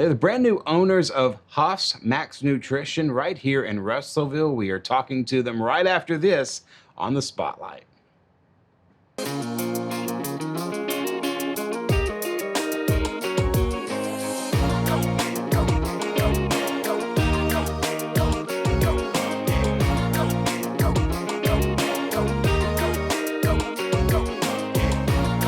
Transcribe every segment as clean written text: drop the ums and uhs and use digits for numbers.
They're the brand new owners of Hoff's Maxx Nutrition right here in Russellville. We are talking to them right after this on the Spotlight.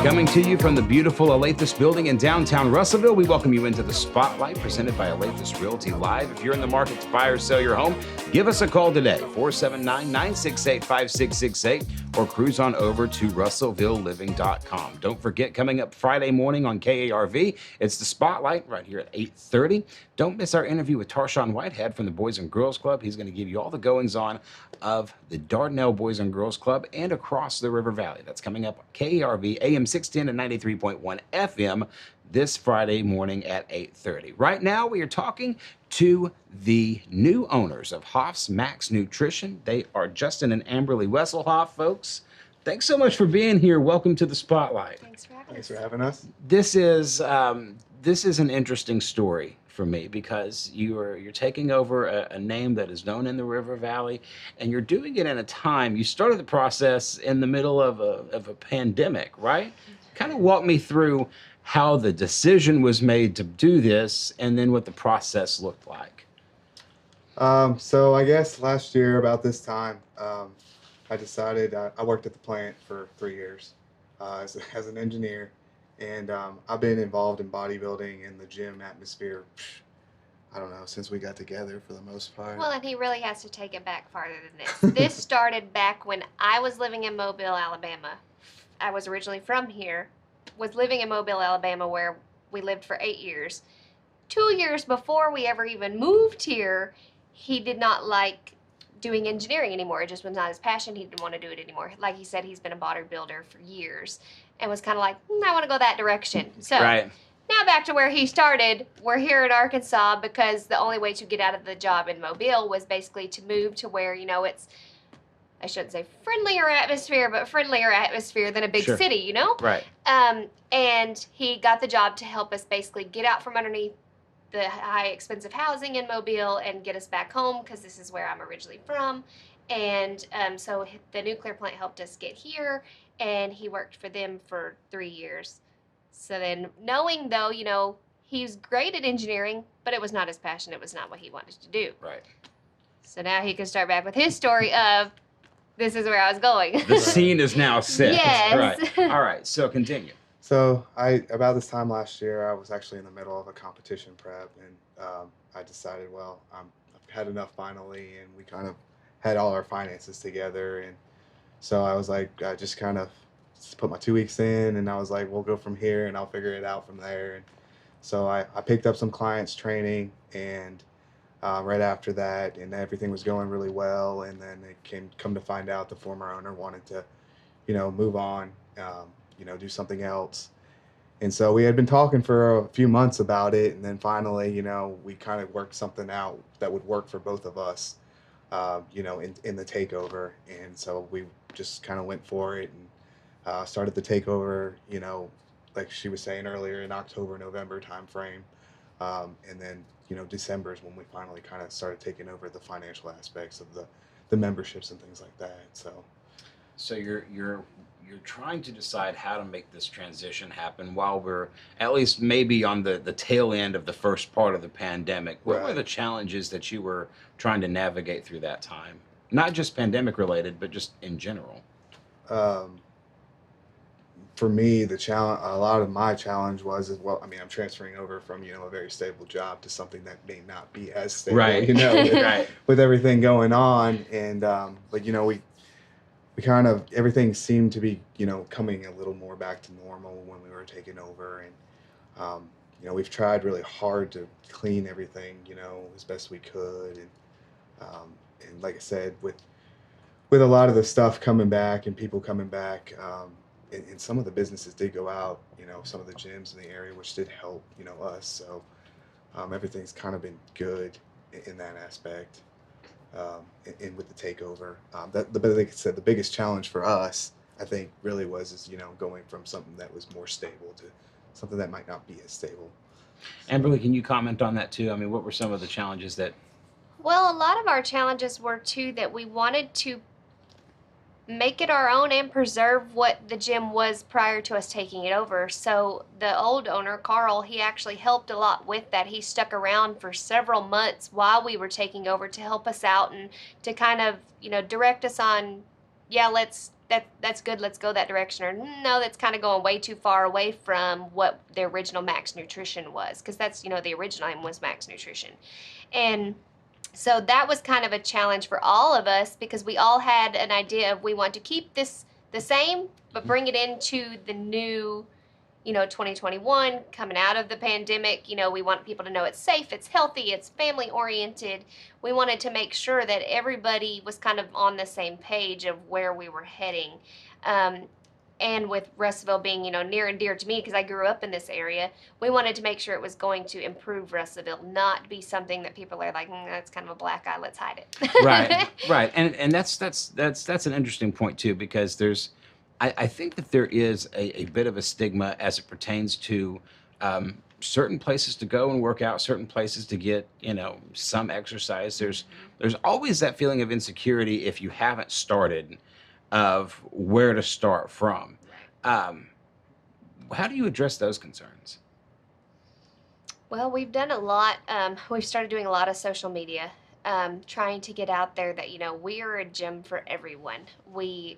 Coming to you from the beautiful Alathus building in downtown Russellville, we welcome you into the Spotlight presented by Alathus Realty Live. If you're in the market to buy or sell your home, give us a call today, 479-968-5668, or cruise on over to russellvilleliving.com. Don't forget, coming up Friday morning on KARV, it's the Spotlight right here at 8:30. Don't miss our interview with Tarshawn Whitehead from the Boys and Girls Club. He's going to give you all the goings-on of the Dardanelle Boys and Girls Club and across the River Valley. That's coming up on KARV, AM 610 and 93.1 FM this Friday morning at 8:30. Right now, we are talking to the new owners of Hoff's Maxx Nutrition. They are Justin and Amberly Wesselhofts, folks. Thanks so much for being here. Welcome to the Spotlight. Thanks for having us. Thanks for having us. This is an interesting story for me because you're taking over a name that is known in the River Valley, and you're doing it in a time. You started the process in the middle of a pandemic, right? Kind of walk me through how the decision was made to do this, and then what the process looked like. So I guess last year about this time, I decided I worked at the plant for 3 years as an engineer. And I've been involved in bodybuilding and the gym atmosphere, I don't know, since we got together for the most part. Well, and he really has to take it back farther than this. This started back when I was living in Mobile, Alabama. I was originally from here, was living in Mobile, Alabama, where we lived for 8 years. 2 years before we ever even moved here, he did not like doing engineering anymore. It just was not his passion. He didn't want to do it anymore. Like he said, he's been a bodybuilder for years and was kind of like, I want to go that direction. So Right. now back to where he started. We're here in Arkansas because the only way to get out of the job in Mobile was basically to move to where, it's, I shouldn't say friendlier atmosphere, but friendlier atmosphere than a big Sure. city, Right. And he got the job to help us basically get out from underneath the high expensive housing in Mobile and get us back home because this is where I'm originally from. And so the nuclear plant helped us get here, and he worked for them for 3 years. So then knowing though, he was great at engineering, but it was not his passion. It was not what he wanted to do. Right. So now he can start back with his story of, this is where I was going. The scene is now set. Yes. Right. All right. So continue. So about this time last year, I was actually in the middle of a competition prep, and I decided, well, I've had enough finally, and we kind of had all our finances together, and so I was like, I just kind of put my 2 weeks in, and I was like, we'll go from here, and I'll figure it out from there. And so I picked up some clients training, and right after that, and everything was going really well, and then it come to find out the former owner wanted to, move on, do something else. And so we had been talking for a few months about it, and then finally, we kind of worked something out that would work for both of us, in the takeover. And so we just kind of went for it and started the takeover, like she was saying earlier, in October, November timeframe. And then, December is when we finally kind of started taking over the financial aspects of the memberships and things like that. So you're trying to decide how to make this transition happen while we're at least maybe on the tail end of the first part of the pandemic. What were Right. the challenges that you were trying to navigate through that time? Not just pandemic related, but just in general. For me, a lot of my challenge was, I'm transferring over from, a very stable job to something that may not be as stable, Right. Right. with everything going on. And, but, we kind of, everything seemed to be, coming a little more back to normal when we were taking over. And, we've tried really hard to clean everything, as best we could. And like I said, with a lot of the stuff coming back and people coming back, and some of the businesses did go out, some of the gyms in the area, which did help, us. So everything's kind of been good in that aspect. And with the takeover, but like I said, the biggest challenge for us, I think, really was going from something that was more stable to something that might not be as stable. Amberly, can you comment on that too? I mean, what were some of the challenges that? Well, a lot of our challenges were too that we wanted to make it our own and preserve what the gym was prior to us taking it over. So the old owner, Carl, he actually helped a lot with that. He stuck around for several months while we were taking over to help us out and to kind of, direct us on, yeah, that's good, let's go that direction, or no, that's kind of going way too far away from what the original Maxx Nutrition was, because that's, the original name was Maxx Nutrition. And so that was kind of a challenge for all of us because we all had an idea of we want to keep this the same, but bring it into the new, 2021, coming out of the pandemic. We want people to know it's safe, it's healthy, it's family oriented. We wanted to make sure that everybody was kind of on the same page of where we were heading. And with Russellville being, near and dear to me because I grew up in this area, we wanted to make sure it was going to improve Russellville, not be something that people are like, that's kind of a black eye, let's hide it. Right, right, and that's an interesting point too, because I think that there is a bit of a stigma as it pertains to certain places to go and work out, certain places to get some exercise. There's always that feeling of insecurity if you haven't started, of where to start from. How do you address those concerns? Well, we've done a lot. We've started doing a lot of social media, trying to get out there that, we are a gym for everyone. We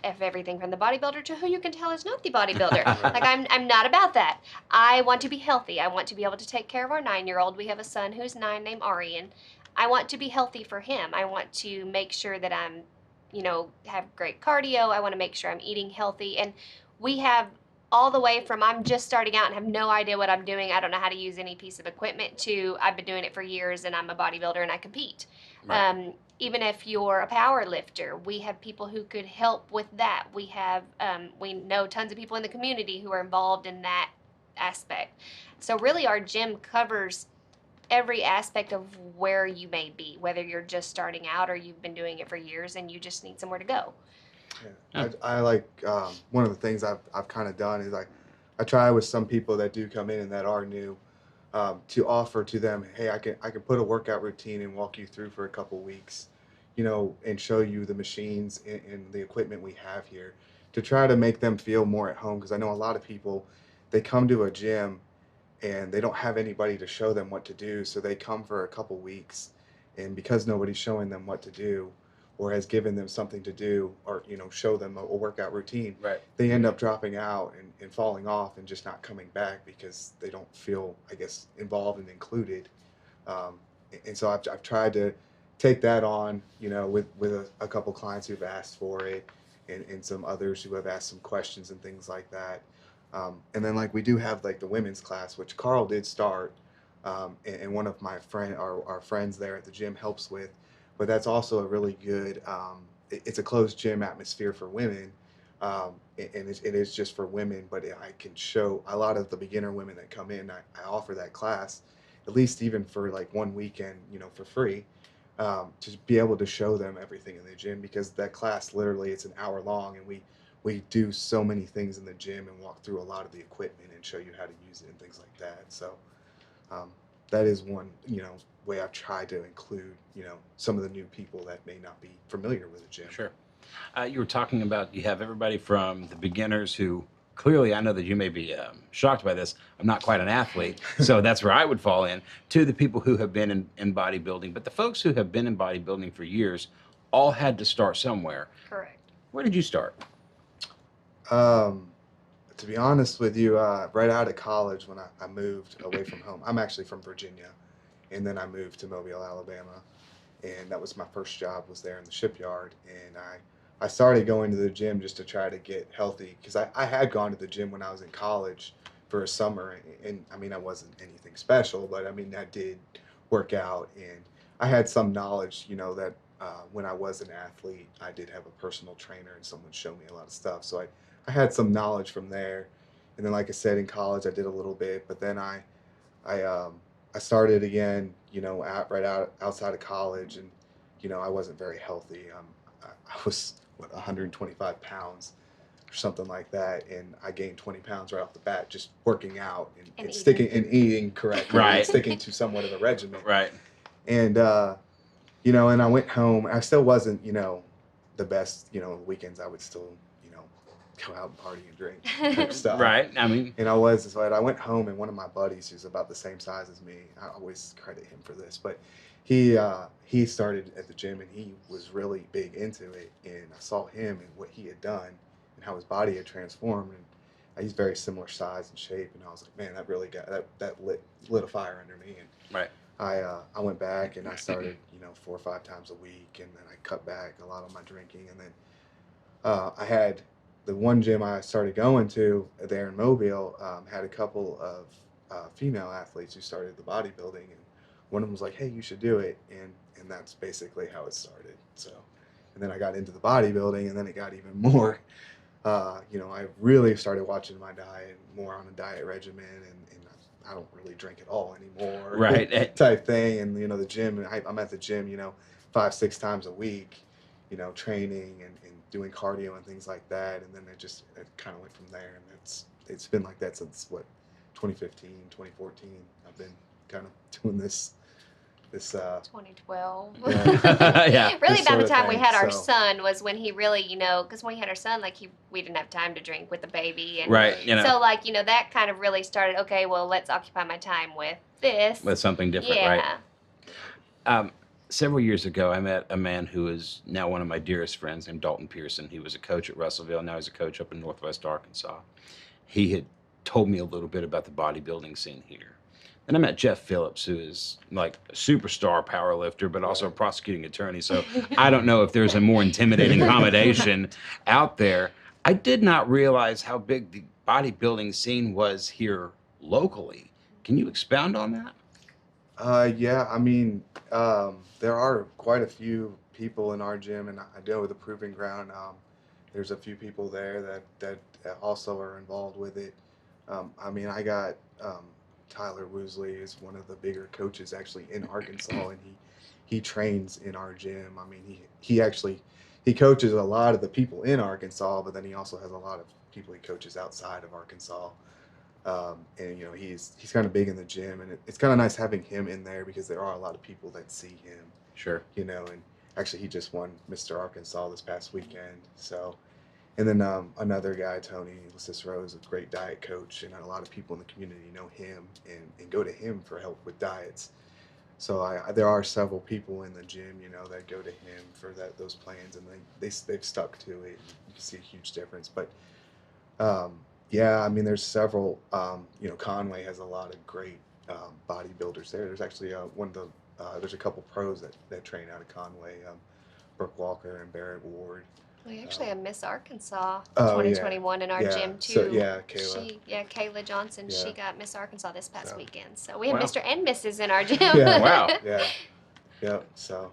have everything from the bodybuilder to who you can tell is not the bodybuilder. Like, I'm not about that. I want to be healthy. I want to be able to take care of our 9-year-old. We have a son who's 9 named Arian. I want to be healthy for him. I want to make sure that I'm, have great cardio. I want to make sure I'm eating healthy. And we have all the way from I'm just starting out and have no idea what I'm doing. I don't know how to use any piece of equipment to I've been doing it for years and I'm a bodybuilder and I compete. Right. Even if you're a power lifter, we have people who could help with that. We have, we know tons of people in the community who are involved in that aspect. So really our gym covers every aspect of where you may be, whether you're just starting out or you've been doing it for years and you just need somewhere to go. Yeah. I like one of the things I've kind of done is I try with some people that do come in and that are new to offer to them, hey, I can put a workout routine and walk you through for a couple weeks, and show you the machines and the equipment we have here to try to make them feel more at home, because I know a lot of people, they come to a gym and they don't have anybody to show them what to do, so they come for a couple weeks, and because nobody's showing them what to do or has given them something to do, or show them a workout routine, Right. they end up dropping out and falling off and just not coming back because they don't feel, I guess, involved and included. And so I've tried to take that on, with a couple clients who've asked for it, and some others who have asked some questions and things like that. And then like we do have like the women's class, which Carl did start, and one of my our friends there at the gym helps with, but that's also a really good, it's a closed gym atmosphere for women, and it is just for women, but I can show a lot of the beginner women that come in, I offer that class, at least even for like one weekend, for free, to be able to show them everything in the gym, because that class literally, it's an hour long, and we do so many things in the gym and walk through a lot of the equipment and show you how to use it and things like that. So that is one, way I've tried to include, some of the new people that may not be familiar with the gym. Sure. You were talking about you have everybody from the beginners who clearly, I know that you may be shocked by this. I'm not quite an athlete, so that's where I would fall in, to the people who have been in bodybuilding. But the folks who have been in bodybuilding for years all had to start somewhere. Correct. Where did you start? To be honest with you, right out of college, when I moved away from home, I'm actually from Virginia, and then I moved to Mobile, Alabama, and that was my first job, was there in the shipyard. And I started going to the gym just to try to get healthy, because I had gone to the gym when I was in college for a summer, and I mean, I wasn't anything special, but I mean, I did work out, and I had some knowledge, that when I was an athlete, I did have a personal trainer and someone showed me a lot of stuff. So I had some knowledge from there. And then, like I said, in college, I did a little bit, but then I started again, outside of college, and, I wasn't very healthy. I was 125 pounds, or something like that, and I gained 20 pounds right off the bat just working out and eating. sticking and eating correctly, Right. and sticking to somewhat of a regimen. Right. And and I went home. I still wasn't, the best. Weekends I would still, go out and party and drink type stuff. Right. I mean, And I went home, and one of my buddies, who's about the same size as me, I always credit him for this, but he started at the gym, and he was really big into it. And I saw him and what he had done and how his body had transformed. And he's very similar size and shape. And I was like, man, that really got that lit a fire under me. And right. I went back and I started, 4 or 5 times a week, and then I cut back a lot on my drinking. And then I had the one gym I started going to there in Mobile had a couple of female athletes who started the bodybuilding, and one of them was like, "Hey, you should do it," and that's basically how it started. So, and then I got into the bodybuilding, and then it got even more. I really started watching my diet, more on a diet regimen, and I don't really drink at all anymore. Right. Type thing. And, the gym, I'm at the gym, 5-6 times a week, training and doing cardio and things like that. And then it kind of went from there. And it's been like that since 2015, 2014. I've been kind of doing this 2012. Yeah. Really, This by sort the of time we thing, had our so. son was when he really, because when we had our son, we didn't have time to drink with the baby. And Right. so, that kind of really started, okay, well, let's occupy my time with this. With something different, yeah. right? Several years ago, I met a man who is now one of my dearest friends named Dalton Pearson. He was a coach at Russellville. Now he's a coach up in Northwest Arkansas. He had told me a little bit about the bodybuilding scene here. Then I met Jeff Phillips, who is like a superstar powerlifter, but also a prosecuting attorney. So I don't know if there's a more intimidating combination out there. I did not realize how big the bodybuilding scene was here locally. Can you expound on that? Yeah, I mean, there are quite a few people in our gym, and I know the Proving Ground. There's a few people there that also are involved with it. I mean, I got Tyler Woosley is one of the bigger coaches actually in Arkansas, and he trains in our gym. I mean, he coaches a lot of the people in Arkansas, but then he also has a lot of people he coaches outside of Arkansas. And he's kind of big in the gym, and it's kind of nice having him in there because there are a lot of people that see him. Sure. And actually he just won Mr. Arkansas this past weekend. So, and then another guy, Tony Cicero, is a great diet coach, and a lot of people in the community know him and go to him for help with diets. So there are several people in the gym, that go to him for those plans, and they've stuck to it. You can see a huge difference. But yeah, I mean, there's several. Conway has a lot of great bodybuilders there. There's actually there's a couple pros that train out of Conway, Brooke Walker and Barrett Ward. We actually have Miss Arkansas Oh, 2021 in our yeah. gym too. So, yeah, Kayla. Kayla Johnson. Yeah. She got Miss Arkansas this past So. weekend. So we have Wow. Mr. and Mrs. in our gym. Yeah. Wow. Yeah. So.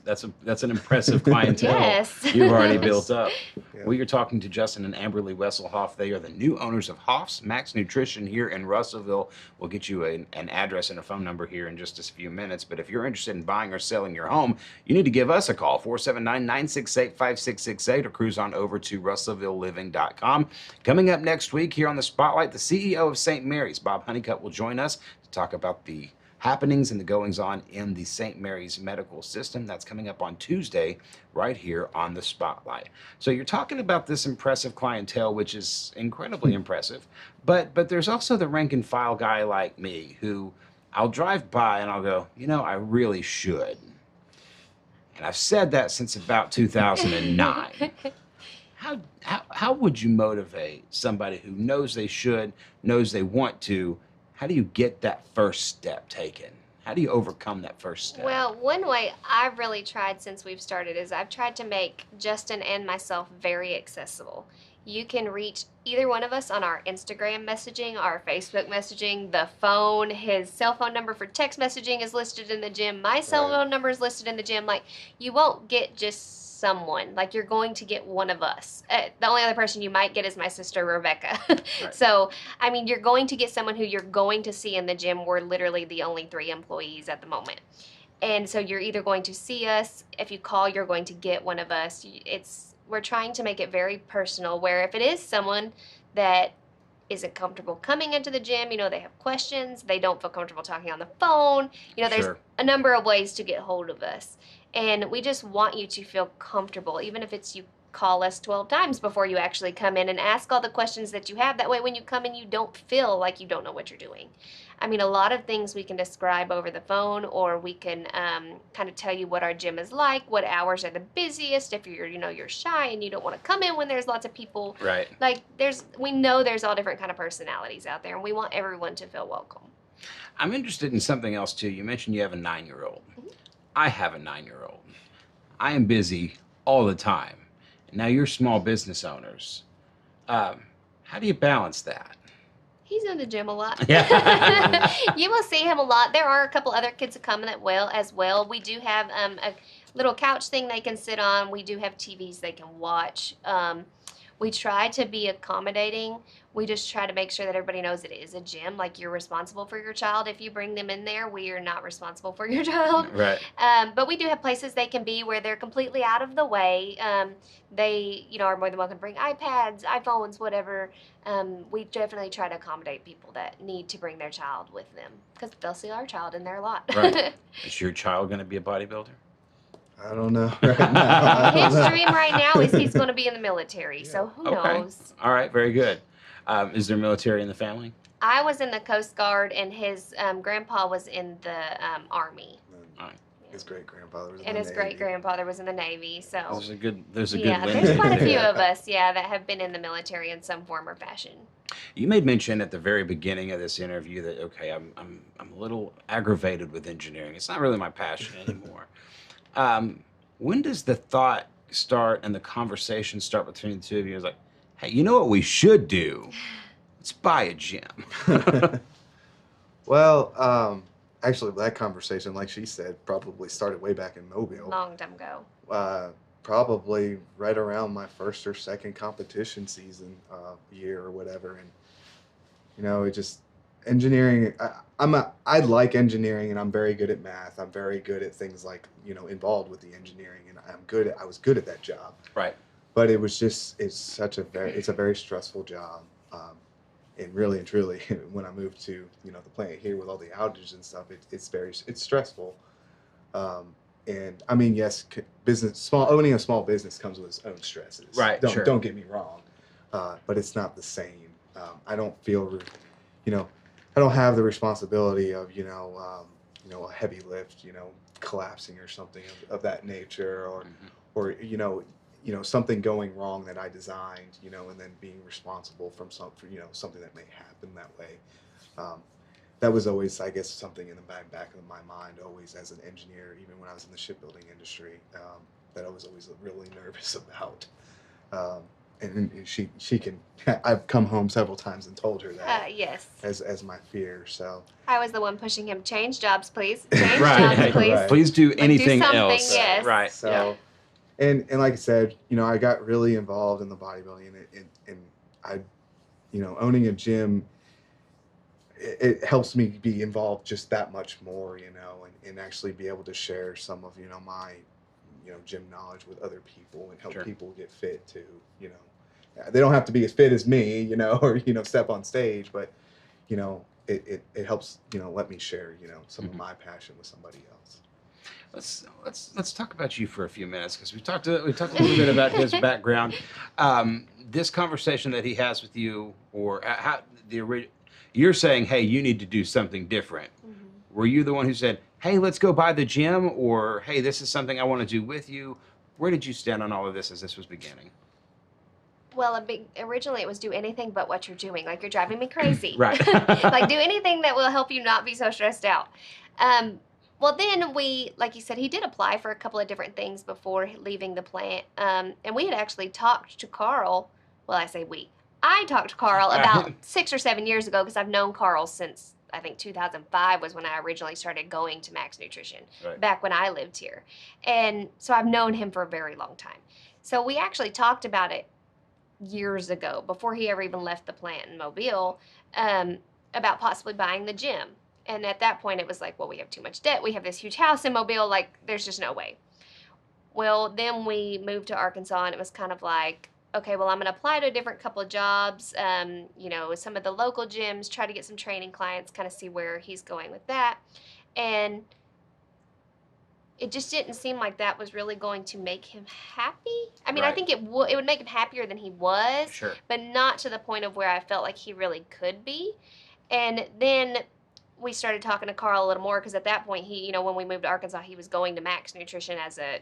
That's an impressive clientele Yes. you've already built up. Yeah. We are talking to Justin and Amberly Wesselhoff. They are the new owners of Hoffs Maxx Nutrition here in Russellville. We'll get you an address and a phone number here in just a few minutes. But if you're interested in buying or selling your home, you need to give us a call, 479-968-5668, or cruise on over to russellvilleliving.com. Coming up next week here on the Spotlight, the CEO of St. Mary's, Bob Honeycutt, will join us to talk about the happenings and the goings on in the St. Mary's medical system. That's coming up on Tuesday right here on the Spotlight. So you're talking about this impressive clientele, which is incredibly impressive, but there's also the rank and file guy like me who I'll drive by and I'll go, I really should. And I've said that since about 2009. How would you motivate somebody who knows they should, knows they want to? How do you get that first step taken? How do you overcome that first step? Well, one way I've really tried since we've started is I've tried to make Justin and myself very accessible. You can reach either one of us on our Instagram messaging, our Facebook messaging, the phone. His cell phone number for text messaging is listed in the gym. My cell phone number is listed in the gym. You won't get just someone. You're going to get one of us. The only other person you might get is my sister, Rebecca. Right. So, you're going to get someone who you're going to see in the gym. We're literally the only 3 employees at the moment. And so you're either going to see us. If you call, you're going to get one of us. we're trying to make it very personal, where if it is someone that isn't comfortable coming into the gym, they have questions, they don't feel comfortable talking on the phone, there's Sure. a number of ways to get hold of us. And we just want you to feel comfortable, even if it's you call us 12 times before you actually come in and ask all the questions that you have. That way, when you come in, you don't feel like you don't know what you're doing. I mean, a lot of things we can describe over the phone, or we can kind of tell you what our gym is like, what hours are the busiest. If you're shy and you don't want to come in when there's lots of people. Right. Like we know there's all different kind of personalities out there, and we want everyone to feel welcome. I'm interested in something else too. You mentioned you have a 9-year-old. I have a 9-year-old. I am busy all the time. Now you're small business owners. How do you balance that? He's in the gym a lot. Yeah. You will see him a lot. There are a couple other kids that come in as well. We do have a little couch thing they can sit on. We do have TVs they can watch. We try to be accommodating. We just try to make sure that everybody knows it is a gym. Like, you're responsible for your child. If you bring them in there, we are not responsible for your child. Right. But we do have places they can be where they're completely out of the way. They, are more than welcome to bring iPads, iPhones, whatever. We definitely try to accommodate people that need to bring their child with them, because they'll see our child in there a lot. Right. Is your child going to be a bodybuilder? I don't know right now. I don't His know. dream right now is he's going to be in the military, so who knows? All right. Very good. Is there military in the family? I was in the Coast Guard, and his grandpa was in the Army. And his great-grandfather was in And the his Navy. great-grandfather was in the Navy, so... There's a good Yeah, link there's quite a there. few of us, that have been in the military in some form or fashion. You made mention at the very beginning of this interview that, okay, I'm a little aggravated with engineering. It's not really my passion anymore. When does the thought start and the conversation start between the two of you? It's like, hey, you know what we should do? Let's buy a gym. Well, actually, that conversation, like she said, probably started way back in Mobile. Long time ago. Probably right around my first or second competition season year or whatever. And it just engineering. I like engineering, and I'm very good at math. I'm very good at things like involved with the engineering, and I was good at that job. Right. But it's a very stressful job. And really and truly, when I moved to the plant here with all the outages and stuff, it's stressful. And I mean, yes, owning a small business comes with its own stresses. Right. Sure. Don't get me wrong, but it's not the same. I don't feel, I don't have the responsibility of a heavy lift, collapsing or something of that nature, or something going wrong that I designed, and then being responsible for something that may happen that way. That was always, I guess, something in the back of my mind, always as an engineer, even when I was in the shipbuilding industry, that I was always really nervous about. And she can, I've come home several times and told her that Yes. as my fear. So I was the one pushing him, change jobs, please. Change Right. jobs, please. Right. Please do do anything something, else. yes. Right. So, and like I said, I got really involved in the bodybuilding, and I, owning a gym, it helps me be involved just that much more, and actually be able to share some of, my, gym knowledge with other people and help Sure. people get fit too, They don't have to be as fit as me, or, step on stage, but, it helps, let me share, some of my passion with somebody else. Let's talk about you for a few minutes, because we talked a little bit about his background. This conversation that he has with you, or you're saying, hey, you need to do something different. Mm-hmm. Were you the one who said, hey, let's go by the gym, or hey, this is something I want to do with you? Where did you stand on all of this as this was beginning? Well, originally it was do anything but what you're doing. Like, you're driving me crazy. Right. Like, do anything that will help you not be so stressed out. Well, then like you said, he did apply for a couple of different things before leaving the plant. And we had actually talked to Carl. Well, I say we. I talked to Carl about 6 or 7 years ago, because I've known Carl since, I think, 2005 was when I originally started going to Maxx Nutrition, Right. back when I lived here. And so I've known him for a very long time. So we actually talked about it years ago, before he ever even left the plant in Mobile, about possibly buying the gym. And at that point, it was like, well, we have too much debt. We have this huge house in Mobile. Like, there's just no way. Well, then we moved to Arkansas, and it was kind of like, okay, well, I'm going to apply to a different couple of jobs, some of the local gyms, try to get some training clients, kind of see where he's going with that. And it just didn't seem like that was really going to make him happy. I mean, I Right. think it would make him happier than he was, Sure. but not to the point of where I felt like he really could be. And then we started talking to Carl a little more because at that point when we moved to Arkansas, he was going to Maxx Nutrition as a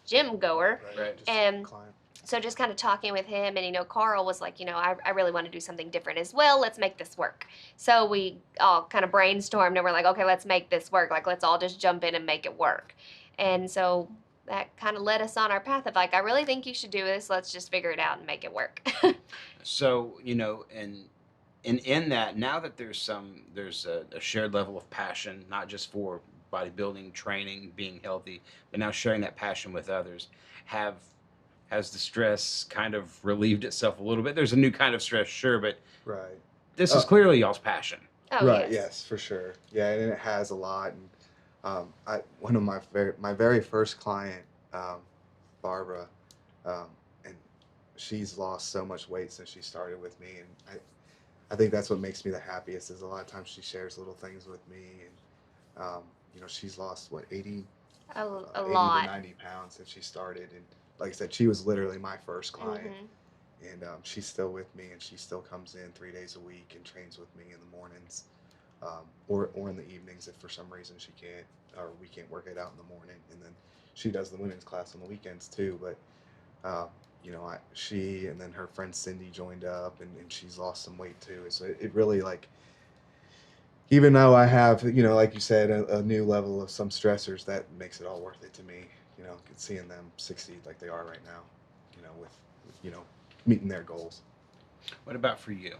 gym goer. Right. Just a And client. so just kind of talking with him, and Carl was like, I really want to do something different as well. Let's make this work. So we all kind of brainstormed, and we're like, okay, let's make this work. Like, let's all just jump in and make it work. And so that kind of led us on our path of like, I really think you should do this. Let's just figure it out and make it work. So, and in that, now that there's a shared level of passion, not just for bodybuilding, training, being healthy, but now sharing that passion with others, has the stress kind of relieved itself a little bit? There's a new kind of stress, sure, but Right. this is clearly y'all's passion. Oh, Right. yes. Yes, for sure. Yeah, and it has a lot. And one of my very first client, Barbara, and she's lost so much weight since she started with me, and I think that's what makes me the happiest. Is a lot of times she shares little things with me, and she's lost what 80 A 80 lot. to 90 pounds since she started, and like I said, she was literally my first client. Mhm. And she's still with me, and she still comes in 3 days a week and trains with me in the mornings, or in the evenings if for some reason she can't, or we can't work it out in the morning. And then she does the women's class on the weekends too. But she and then her friend Cindy joined up, and she's lost some weight too. So it really, like, even though I have, like you said, a new level of some stressors, that makes it all worth it to me. Seeing them succeed like they are right now, with meeting their goals. What about for you?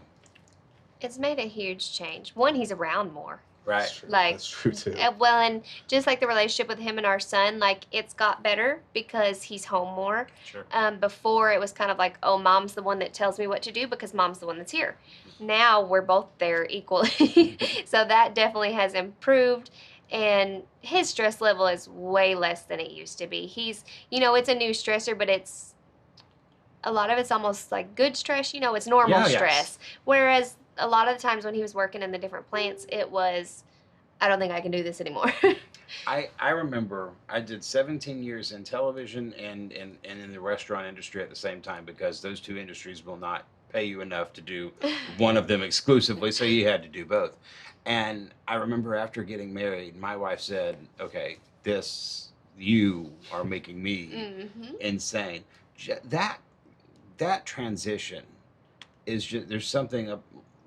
It's made a huge change. One, he's around more. Right. That's true. Like, That's true too. Well, and just like the relationship with him and our son, like it's got better because he's home more. Sure. Before it was kind of like, oh, mom's the one that tells me what to do because mom's the one that's here. Now we're both there equally. So that definitely has improved. And his stress level is way less than it used to be. He's, it's a new stressor, but a lot of it's almost like good stress, it's normal Yeah, yes. stress. Whereas a lot of the times when he was working in the different plants, it was, I don't think I can do this anymore. I remember I did 17 years in television and in the restaurant industry at the same time, because those two industries will not pay you enough to do one of them exclusively, so you had to do both. And I remember after getting married, my wife said, okay, you are making me Mm-hmm. insane. That transition is just, there's something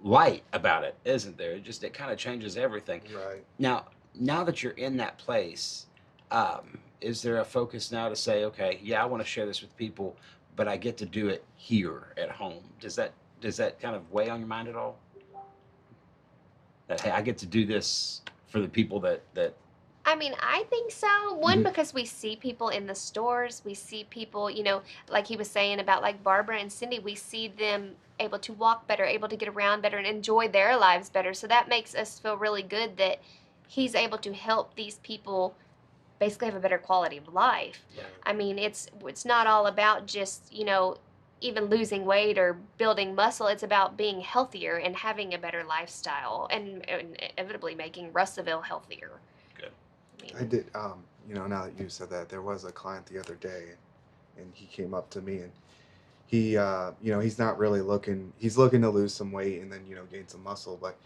light about it, isn't there? It kind of changes everything. Right. Now that you're in that place, is there a focus now to say, okay, yeah, I want to share this with people, but I get to do it here at home? Does that kind of weigh on your mind at all? That, hey, I get to do this for the people that I mean, I think so. One, Mhm. because we see people in the stores, we see people, like he was saying about like Barbara and Cindy, we see them able to walk better, able to get around better, and enjoy their lives better. So that makes us feel really good that he's able to help these people basically have a better quality of life. Yeah. I mean, it's not all about just, even losing weight or building muscle. It's about being healthier and having a better lifestyle and inevitably making Russellville healthier. Good. I did. Now that you said that, there was a client the other day, and he came up to me, and he, he's not really looking. He's looking to lose some weight and then gain some muscle, but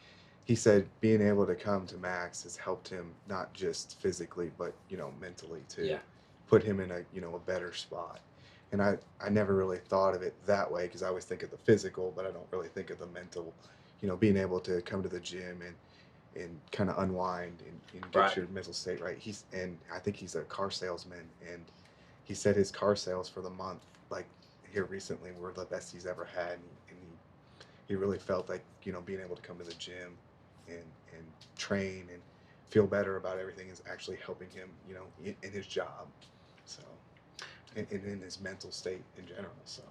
he said being able to come to Maxx has helped him not just physically but mentally too. Yeah. Put him in a a better spot. And I never really thought of it that way, because I always think of the physical, but I don't really think of the mental. Being able to come to the gym and kind of unwind and get Right. your mental state right. And I think he's a car salesman, and he said his car sales for the month, like here recently, were the best he's ever had, and he really felt like being able to come to the gym and train and feel better about everything is actually helping him in his job, so and in his mental state in general. So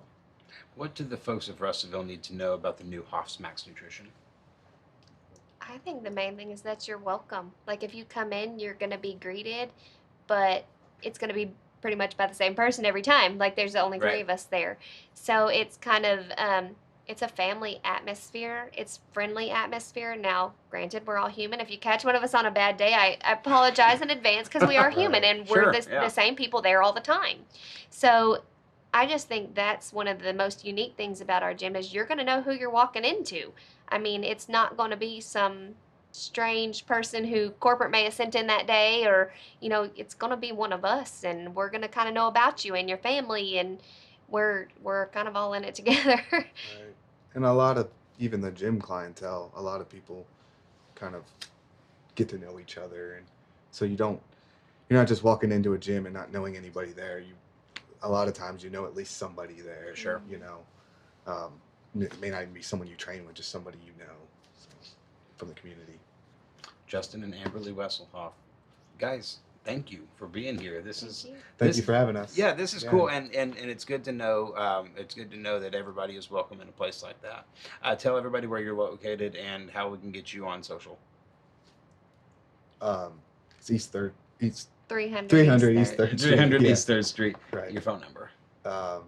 What do the folks of Russellville need to know about the new Hoffs Maxx Nutrition? I think the main thing is that you're welcome. Like if you come in, you're going to be greeted, but it's going to be pretty much by the same person every time. Like there's only three Right. of us there. So it's kind of it's a family atmosphere. It's friendly atmosphere. Now, granted, we're all human. If you catch one of us on a bad day, I apologize in advance because we are human Right. and we're Sure, yeah. the same people there all the time. So I just think that's one of the most unique things about our gym is you're going to know who you're walking into. I mean, it's not going to be some strange person who corporate may have sent in that day, or it's going to be one of us, and we're going to kind of know about you and your family, and we're kind of all in it together. Right. And a lot of even the gym clientele, a lot of people kind of get to know each other, and so you're not just walking into a gym and not knowing anybody there. A lot of times you know at least somebody there. Sure. It may not even be someone you train with, just somebody you know, so, from the community. Justin and Amberly Wesselhoff. Guys, thank you for being here. This Thank is you. Thank This- you for having us. Yeah, this is Yeah. cool, and it's good to know. It's good to know that everybody is welcome in a place like that. Tell everybody where you're located and how we can get you on social. It's East 300 300 East East 3rd Street. 300 Yeah. East 3rd Street. Right. Your phone number. My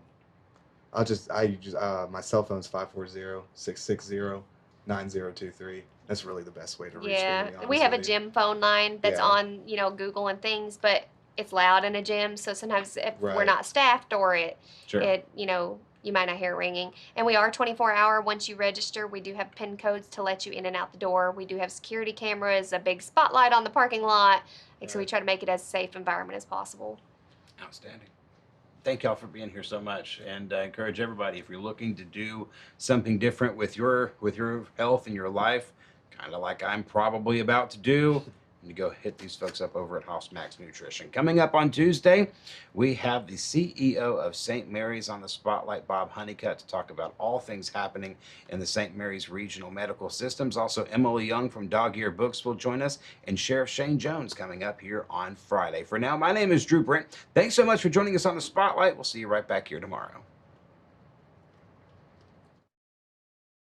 cell phone's 540-660-9023. That's really the best way to reach Yeah, me. we have a honestly. gym phone line that's Yeah. on, Google and things, but it's loud in a gym. So sometimes if we're Right. not staffed or Sure. you might not hear it ringing. And we are 24-hour. Once you register, we do have PIN codes to let you in and out the door. We do have security cameras, a big spotlight on the parking lot. So we Right. try to make it as safe environment as possible. Outstanding. Thank y'all for being here so much, and I encourage everybody, if you're looking to do something different with your health and your life, kind of like I'm probably about to do, you go hit these folks up over at Maxx Nutrition. Coming up on Tuesday, we have the CEO of St. Mary's on the spotlight, Bob Honeycutt, to talk about all things happening in the St. Mary's regional medical systems. Also, Emily Young from Dog Ear Books will join us, and Sheriff Shane Jones coming up here on Friday. For now, my name is Drew Brent. Thanks so much for joining us on the spotlight. We'll see you right back here tomorrow.